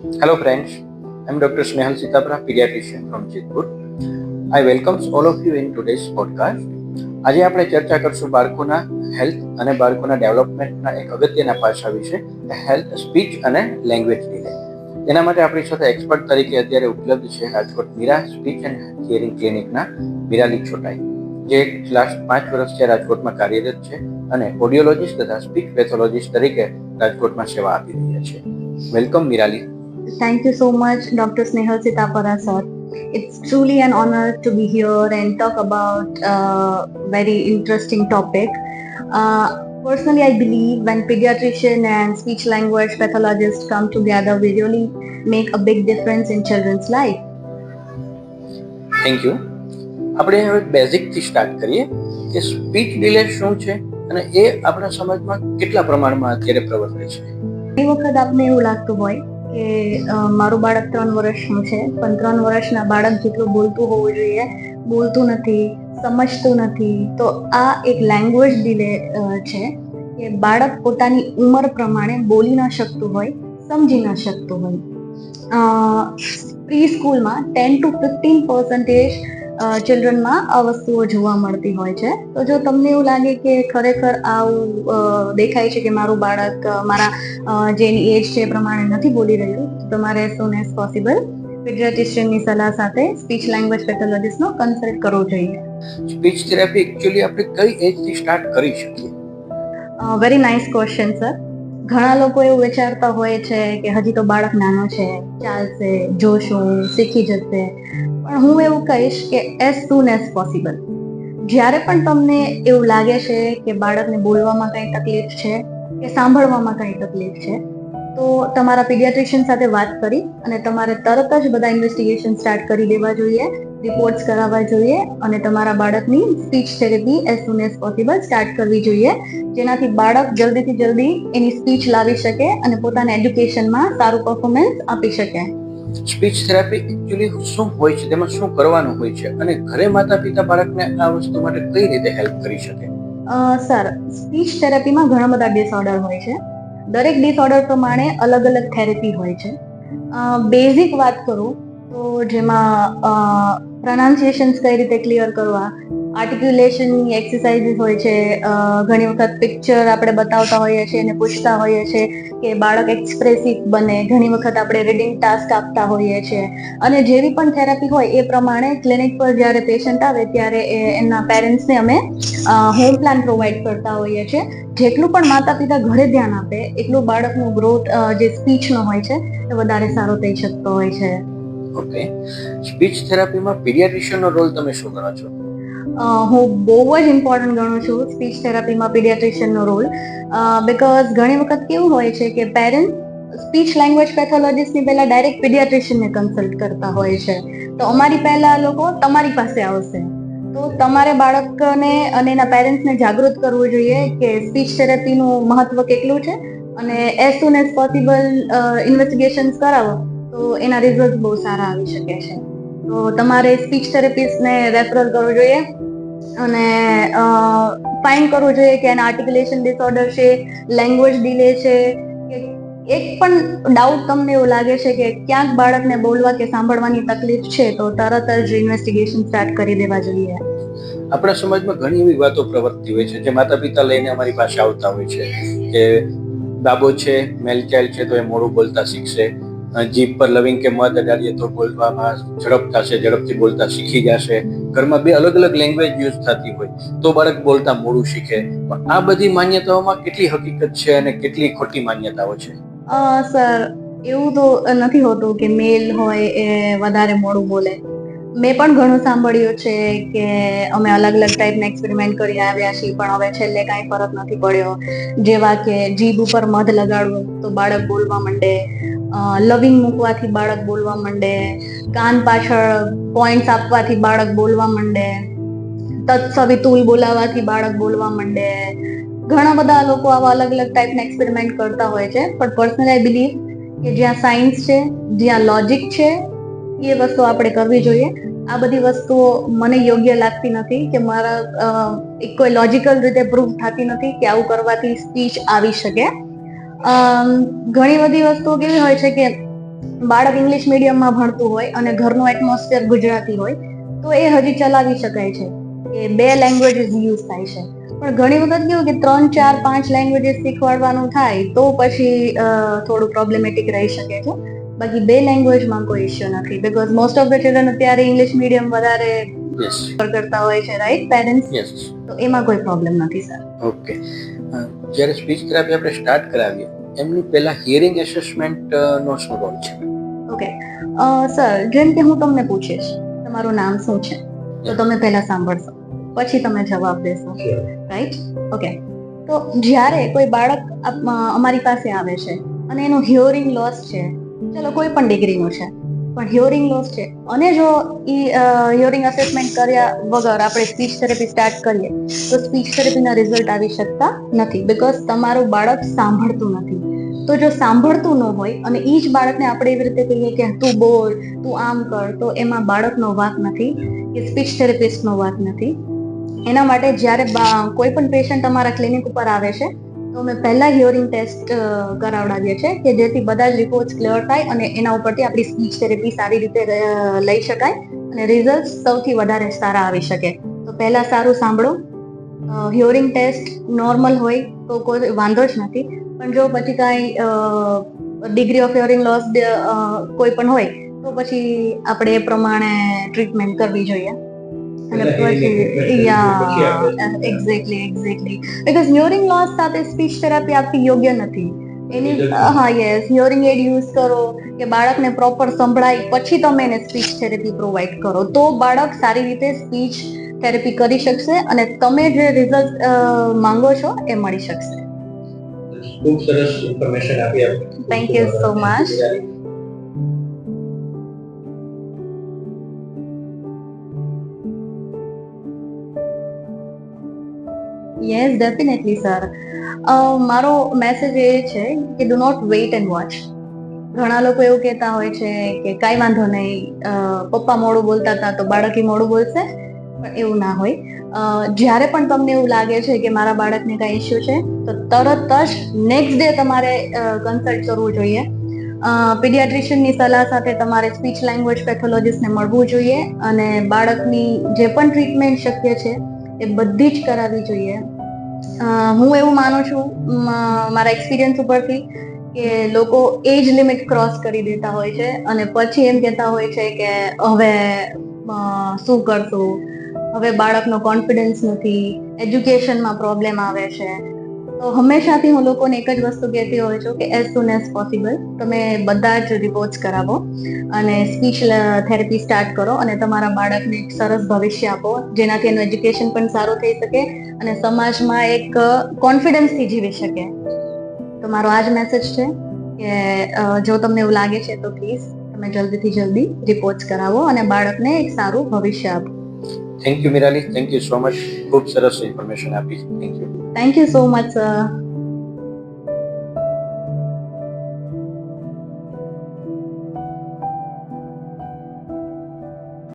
Hello friends, I'm Dr. Snehal Sitapura, pediatrician from Jitpur. I welcomes all of you in today's podcast. આજે આપણે ચર્ચા કરશું બાળકોના health અને બાળકોના ડેવલપમેન્ટના એક અગત્યના પાસા વિશે, હેલ્થ સ્પીચ અને લેંગ્વેજ ડિલે. એના માટે આપણી સાથે એક્સપર્ટ તરીકે અત્યારે ઉપલબ્ધ છે Rajkot Meera speech and hearing ક્લિનિકના મિરાલી છોટાઈ, જે લાસ્ટ 5 વર્ષથી રાજકોટમાં કાર્યરત છે અને ઓડિયોલોજીસ્ટ તથા સ્પીચ પેથોલોજીસ્ટ તરીકે રાજકોટમાં સેવા આપી રહ્યા છે. Welcome Mirali. Thank you so much, Dr. Snehal Sitapura, sir. It's truly an honor to be here and talk about a very interesting topic. Personally, I believe when pediatrician and speech language pathologists come together, we really make a big difference in children's life. Thank you. આપણે હવે બેઝિકથી start કરીએ કે speech delay શું છે અને એ આપણા સમાજમાં કેટલા પ્રમાણમાં અત્યારે પ્રવર્તે છે. એ વખત આપને એવું લાગતું હોય કે મારું બાળક 3 વર્ષનું છે, પણ 3 વર્ષના બાળક જેટલું બોલતું હોવું જોઈએ બોલતું નથી, સમજતું નથી. તો આ એક લેંગ્વેજ ડિલે છે કે બાળક પોતાની ઉંમર પ્રમાણે બોલી ન શકતું હોય, સમજી ન શકતું હોય. પ્રી સ્કૂલમાં 10-15% ચિલ્ડ્રનમાં આ વસ્તુઓ જોવા મળતી હોય છે. તો જો તમને એવું લાગે કે ખરેખર આવું દેખાય છે કે મારું બાળક મારા જેની એજ છે એ પ્રમાણે નથી બોલી રહ્યું, તો તમારે soon as possible પીડિયાટ્રિશિયનની સલાહ સાથે સ્પીચ લેંગ્વેજ પેથોલોજીસ્ટનો કન્સલ્ટ કરવો જોઈએ. સ્પીચ થેરાપી એકચ્યુઅલી આપણે કઈ એજથી સ્ટાર્ટ કરી શકીએ? Very nice question sir. ઘણા લોકો એવું વિચારતા હોય છે કે હજી તો બાળક નાનો છે, ચાલશે, જોશું, શીખી જશે. પણ હું એવું કહીશ કે as soon as possible. જ્યારે પણ તમને એવું લાગે છે કે બાળકને બોલવામાં કંઈ તકલીફ છે કે સાંભળવામાં કંઈ તકલીફ છે, તો તમારા પીડિયાટ્રિશિયન સાથે વાત કરી અને તમારે તરત જ બધા ઇન્વેસ્ટિગેશન સ્ટાર્ટ કરી દેવા જોઈએ, રિપોર્ટ્સ કરાવવા જોઈએ અને તમારા બાળકની speech therapy as soon as possible start કરવી જોઈએ, જેનાથી બાળક જલ્દીથી જલ્દી એની સ્પીચ લાવી શકે અને પોતાના એડ્યુકેશનમાં સારું પરફોર્મન્સ આપી શકે. સ્પીચ થેરાપી એકચ્યુઅલી શું હોય છે, તેમાં શું કરવાનું હોય છે અને ઘરે માતા પિતા બાળકને આ વસ્તુ માટે કઈ રીતે હેલ્પ કરી શકે? સર, સ્પીચ થેરાપીમાં ઘણા બધા ડિસઓર્ડર હોય છે. દરેક ડિસઓર્ડર પ્રમાણે અલગ અલગ થેરેપી હોય છે. બેઝિક વાત કરું તો જેમાં પ્રોનાઉન્સિએશન્સ કઈ રીતે ક્લિયર કરવા, આર્ટિક્યુલેશનની એક્સરસાઇઝીસ હોય છે. ઘણી વખત પિક્ચર આપણે બતાવતા હોઈએ છીએ અને પૂછતા હોઈએ છીએ કે બાળક એક્સપ્રેસિવ બને. ઘણી વખત આપણે રીડિંગ ટાસ્ક આપતા હોઈએ છીએ અને જેવી પણ થેરાપી હોય એ પ્રમાણે ક્લિનિક પર જ્યારે પેશન્ટ આવે ત્યારે એમના પેરેન્ટ્સને અમે હોમ પ્લાન પ્રોવાઈડ કરતા હોઈએ છીએ. જેટલું પણ માતા પિતા ઘરે ધ્યાન આપે એટલું બાળકનું ગ્રોથ જે સ્પીચનો હોય છે એ વધારે સારો થઈ શકતો હોય છે. ઓકે, સ્પીચ થેરાપીમાં પીડિયાટ્રિશિયનનો રોલ તમે શું ગણો છો? હું બહુ જ ઇમ્પોર્ટન્ટ ગણું છું સ્પીચ થેરાપીમાં પીડિયાટ્રિશિયનનો રોલ. બિકોઝ ઘણી વખત કેવું હોય છે કે પેરેન્ટ સ્પીચ લેંગ્વેજ પેથોલોજીસ્ટની પહેલા ડાયરેક્ટ પીડિયાટ્રિશિયનને કન્સલ્ટ કરતા હોય છે. તો અમારી પહેલા લોકો તમારી પાસે આવશે. તો તમારે બાળકને અને એના પેરેન્ટ્સને જાગૃત કરવું જોઈએ કે સ્પીચ થેરાપીનું મહત્વ કેટલું છે અને as soon as possible investigations કરાવો તો એના રિઝલ્ટ બહુ સારા આવી શકે છે. તો તમારે સ્પીચ થેરેપિસ્ટને રેફરલ કરવું જોઈએ અને ફાઇન્ડ કરવું જોઈએ કે એના આર્ટિક્યુલેશન ડિસઓર્ડર છે, લેંગ્વેજ ડિલે છે કે એક પણ ડાઉટ તમને એવું લાગે છે કે ક્યાંક બાળકને બોલવા કે સાંભળવાની તકલીફ છે, તો તરત જ ઇન્વેસ્ટિગેશન સ્ટાર્ટ કરી દેવા જોઈએ. આપણા સમાજમાં ઘણી એવી વાતો પ્રવર્તતી હોય છે જે માતા પિતા લઈને અમારી પાસે આવતા હોય છે કે બાબો છે, મેલ ચાઇલ્ડ છે તો એ મોડું બોલતા શીખશે, જીભ પર લવિંગ કે મધ અડાડીએ તો બોલવામાં ઝડપ થશે, ઝડપથી બોલતા શીખી જશે. ઘરમાં 2 અલગ અલગ લેંગ્વેજ યુઝ થતી હોય તો બાળક બોલતા મોડું શીખે. પણ આ બધી માન્યતાઓમાં કેટલી હકીકત છે અને કેટલી ખોટી માન્યતાઓ છે? સર, એવું તો નથી હોતું કે મેલ હોય એ વધારે મોડું બોલે. મેં પણ ઘણું સાંભળ્યું છે કે અમે અલગ અલગ ટાઈપના એક્સપેરિમેન્ટ કરીને આવ્યા છીએ પણ હવે છેલ્લે કાંઈ ફરક નથી પડ્યો. જેવા કે જીભ ઉપર મધ લગાડવું તો બાળક બોલવા માંડે, લવિંગ મૂકવાથી બાળક બોલવા માંડે, કાન પાછળ પોઈન્ટ્સ આપવાથી બાળક બોલવા માંડે, તત્સવિતુલ બોલાવવાથી બાળક બોલવા માંડે. ઘણા બધા લોકો આવા અલગ અલગ ટાઈપના એક્સપેરિમેન્ટ કરતા હોય છે. પણ પર્સનલી આઈ બિલીવ કે જ્યાં સાયન્સ છે, જ્યાં લોજિક છે, એ વસ્તુ આપણે કરવી જોઈએ. આ બધી વસ્તુઓ મને યોગ્ય લાગતી નથી કે મારા કોઈ લોજિકલ રીતે પ્રૂવ થતી નથી કે આવું કરવાથી સ્પીચ આવી શકે. ઘણી બધી વસ્તુઓ કેવી હોય છે કે બાળક ઇંગ્લિશ મીડિયમમાં ભણતું હોય અને ઘરનું એટમોસ્ફિયર ગુજરાતી હોય તો એ હજી ચલાવી શકાય છે કે 2 લેંગ્વેજીસ યુઝ થાય છે. પણ ઘણી વખત કેવું કે 3, 4, 5 લેંગ્વેજીસ શીખવાડવાનું થાય તો પછી થોડું પ્રોબ્લેમેટિક રહી શકે છે. બાકી 2 લેંગ્વેજમાં કોઈ ઇશ્યુ નથી, because most of the children અત્યારે ઇંગ્લિશ મીડિયમ વધારે યસ કરતા હોય છે, રાઈટ પેરેન્ટ્સ? યસ. તો એમાં કોઈ પ્રોબ્લેમ નથી સર. ઓકે. જ્યારે સ્પીચ થેરાપી આપણે સ્ટાર્ટ કરાવીએ એમની પહેલા હિયરિંગ એસેસમેન્ટ નો શું રોલ છે? ઓકે સર, જેમ કે હું તમને પૂછીશ તમારું નામ શું છે તો તમે પહેલા સાંભળશો, પછી તમે જવાબ દેશો, રાઈટ? ઓકે. તો જ્યારે કોઈ બાળક અમારી પાસે આવે છે અને એનું હિયરિંગ લોસ છે, ચલો કોઈ પણ ડિગ્રીનું છે, પણ હિયરિંગ લોસ છે અને જો એ હિયરિંગ અસેસમેન્ટ કર્યા વગર આપણે સ્પીચ થેરેપી સ્ટાર્ટ કરીએ તો સ્પીચ થેરેપીના રિઝલ્ટ આવી શકતા નથી, બીકોઝ તમારું બાળક સાંભળતું નથી. તો જો સાંભળતું ન હોય અને એ જ બાળકને આપણે એવી રીતે કહીએ કે તું બોલ, તું આમ કર, તો એમાં બાળકનો વાંક નથી કે સ્પીચ થેરેપિસ્ટનો વાંક નથી. એના માટે જ્યારે કોઈ પણ પેશન્ટ અમારા ક્લિનિક ઉપર આવે છે તો અમે પહેલા હિયરિંગ ટેસ્ટ કરાવડાવીએ છીએ કે જેથી બધા જ રિપોર્ટ્સ ક્લિયર થાય અને એના ઉપરથી આપણી સ્પીચ થેરેપી સારી રીતે લઈ શકાય અને રિઝલ્ટ સૌથી વધારે સારા આવી શકે. તો પહેલા સારું સાંભળો. હિયરિંગ ટેસ્ટ નોર્મલ હોય તો કોઈ વાંધો જ નથી, પણ જો પછી કાંઈ ડિગ્રી ઓફ હિયરિંગ લોસ કોઈ પણ હોય તો પછી આપણે એ પ્રમાણે ટ્રીટમેન્ટ કરવી જોઈએ. અને પછી એક્ઝેક્ટલી બીકોઝ હિયરિંગ લોસ સાથે સ્પીચ થેરાપી આપવી યોગ્ય નથી. એની યસ, હિયરિંગ એડ યુઝ કરો કે બાળકને પ્રોપર સંભળાય પછી તમે એને સ્પીચ થેરેપી પ્રોવાઈડ કરો તો બાળક સારી રીતે સ્પીચ થેરેપી કરી શકશે અને તમે જે રિઝલ્ટ માંગો છો એ મળી શકશે. ખૂબ સરસ ઇન્ફોર્મેશન આપી આપે. Thank you so much. Yes, definitely sir. મારો મેસેજ એ છે કે do not wait and watch. ઘણા લોકો એવું કહેતા હોય છે કે કાંઈ વાંધો નહીં, પપ્પા મોડું બોલતા હતા તો બાળક મોડું બોલશે, પણ એવું ના હોય. જ્યારે પણ તમને એવું લાગે છે કે મારા બાળકને કાંઈ ઇશ્યુ છે તો તરત જ નેક્સ્ટ ડે તમારે કન્સલ્ટ કરવું જોઈએ. પીડિયાટ્રિશિયનની સલાહ સાથે તમારે સ્પીચ લેંગ્વેજ પેથોલોજીસ્ટને મળવું જોઈએ અને બાળકની જે પણ ટ્રીટમેન્ટ શક્ય છે એ બધી જ કરાવવી જોઈએ. હું એવું માનું છું મારા એક્સપિરિયન્સ ઉપરથી કે લોકો એજ લિમિટ ક્રોસ કરી દેતા હોય છે અને પછી એમ કહેતા હોય છે કે હવે શું કરશું, હવે બાળકનો કોન્ફિડન્સ નથી, એજ્યુકેશનમાં પ્રોબ્લેમ આવે છે. તો હંમેશાથી હું લોકોને એક જ વસ્તુ કહેતી હોઉં છું કે એઝ સુન એઝ પોસિબલ તમે બધા જ રિપોર્ટ્સ કરાવો અને સ્પીચ થેરેપી સ્ટાર્ટ કરો અને તમારા બાળકને એક સરસ ભવિષ્ય આપો જેનાથી એનું એજ્યુકેશન પણ સારું થઈ શકે અને સમાજમાં એક કોન્ફિડન્સથી જીવી શકે. તો મારો આ જ મેસેજ છે કે જો તમને એવું લાગે છે તો પ્લીઝ તમે જલ્દીથી જલ્દી રિપોર્ટ્સ કરાવો અને બાળકને એક સારું ભવિષ્ય આપો. Thank you Mirali, thank you so much. ખૂબ સરસ ઇન્ફોર્મેશન આપી. Thank you. Thank you so much sir.